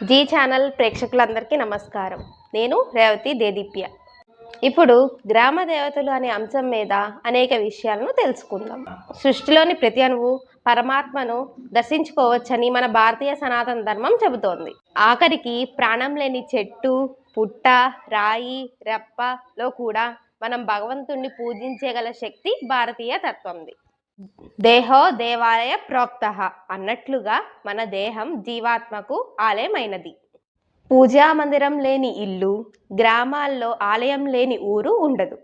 G channel ప్రేక్షకులందరికీ నమస్కారం. నేను రేవతి దేదీప్య. ఇప్పుడు గ్రామ దేవతలు అనే అంశం మీద అనేక విషయాలను తెలుసుకుందాం. సృష్టిలోని ప్రతి అణువు పరమాత్మను దర్శించుకోవచ్చని మన భారతీయ సనాతన ధర్మం చెబుతోంది. ఆఖరికి ప్రాణం లేని చెట్టు, పుట్ట, రాయి, రెప్పలో కూడా మనం భగవంతుణ్ణి పూజించగల శక్తి భారతీయ తత్వంది. దేహో దేవాలయ ప్రోక్తః అన్నట్లుగా మన దేహం జీవాత్మకు ఆలయమైనది. పూజా మందిరం లేని ఇల్లు, గ్రామాల్లో ఆలయం లేని ఊరు ఉండదు.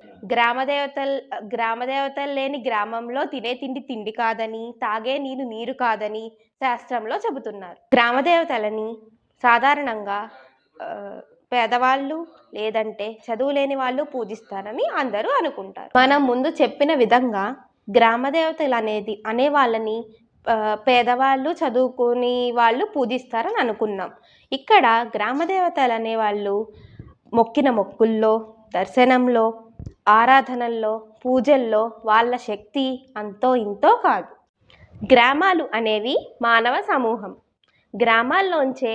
గ్రామదేవతలు లేని గ్రామంలో తినే తిండి తిండి కాదని, తాగే నీరు నీరు కాదని శాస్త్రంలో చెబుతున్నారు. గ్రామదేవతలని సాధారణంగా పేదవాళ్ళు లేదంటే చదువు లేని వాళ్ళు పూజిస్తారని అందరూ అనుకుంటారు. మనం ముందు చెప్పిన విధంగా గ్రామదేవతలు అనే వాళ్ళని పేదవాళ్ళు చదువుకుని వాళ్ళు పూజిస్తారని అనుకున్నాం. ఇక్కడ గ్రామదేవతలు అనేవాళ్ళు మొక్కిన మొక్కుల్లో, దర్శనంలో, ఆరాధనల్లో, పూజల్లో వాళ్ళ శక్తి అంతో ఇంతో కాదు. గ్రామాలు అనేవి మానవ సమూహం. గ్రామాల్లోంచే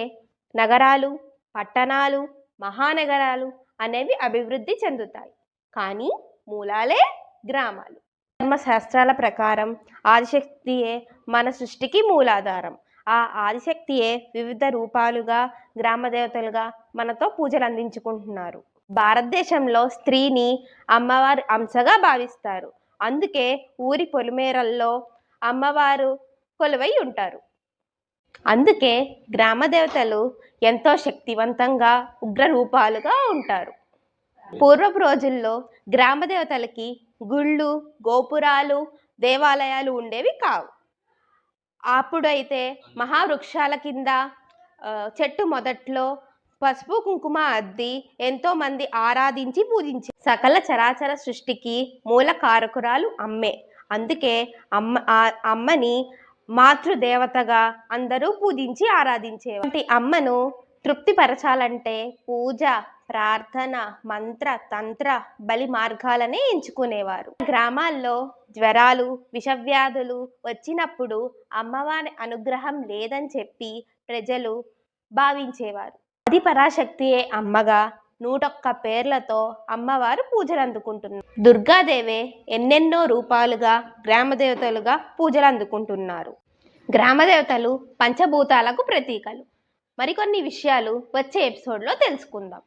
నగరాలు, పట్టణాలు, మహానగరాలు అనేవి అభివృద్ధి చెందుతాయి. కానీ మూలాలే గ్రామాలు. ధర్మశాస్త్రాల ప్రకారం ఆదిశక్తియే మన సృష్టికి మూలాధారం. ఆ ఆదిశక్తియే వివిధ రూపాలుగా గ్రామదేవతలుగా మనతో పూజలు అందించుకుంటున్నారు. భారతదేశంలో స్త్రీని అమ్మవారి అంశగా భావిస్తారు. అందుకే ఊరి పొలిమేరల్లో అమ్మవారు కొలువై ఉంటారు. అందుకే గ్రామదేవతలు ఎంతో శక్తివంతంగా ఉగ్ర రూపాలుగా ఉంటారు. పూర్వపు రోజుల్లో గ్రామదేవతలకి గుళ్ళు, గోపురాలు, దేవాలయాలు ఉండేవి కావు. అప్పుడైతే మహావృక్షాల కింద చెట్టు మొదట్లో పసుపు కుంకుమ అద్ది ఎంతోమంది ఆరాధించి పూజించి సకల చరాచర సృష్టికి మూల కారకురాలు అమ్మే. అందుకే అమ్మని మాతృదేవతగా అందరూ పూజించి ఆరాధించేవారు. అమ్మను తృప్తిపరచాలంటే పూజ, ప్రార్థన, మంత్ర, తంత్ర, బలి మార్గాలనే ఎంచుకునేవారు. గ్రామాల్లో జ్వరాలు, విషవ్యాధులు వచ్చినప్పుడు అమ్మవారి అనుగ్రహం లేదని చెప్పి ప్రజలు భావించేవారు. ఆది పరాశక్తియే అమ్మగా 101 పేర్లతో అమ్మవారు పూజలు అందుకుంటున్నారు. దుర్గాదేవే ఎన్నెన్నో రూపాలుగా గ్రామదేవతలుగా పూజలు అందుకుంటున్నారు. గ్రామదేవతలు పంచభూతాలకు ప్రతీకలు. మరికొన్ని విషయాలు వచ్చే ఎపిసోడ్లో తెలుసుకుందాం.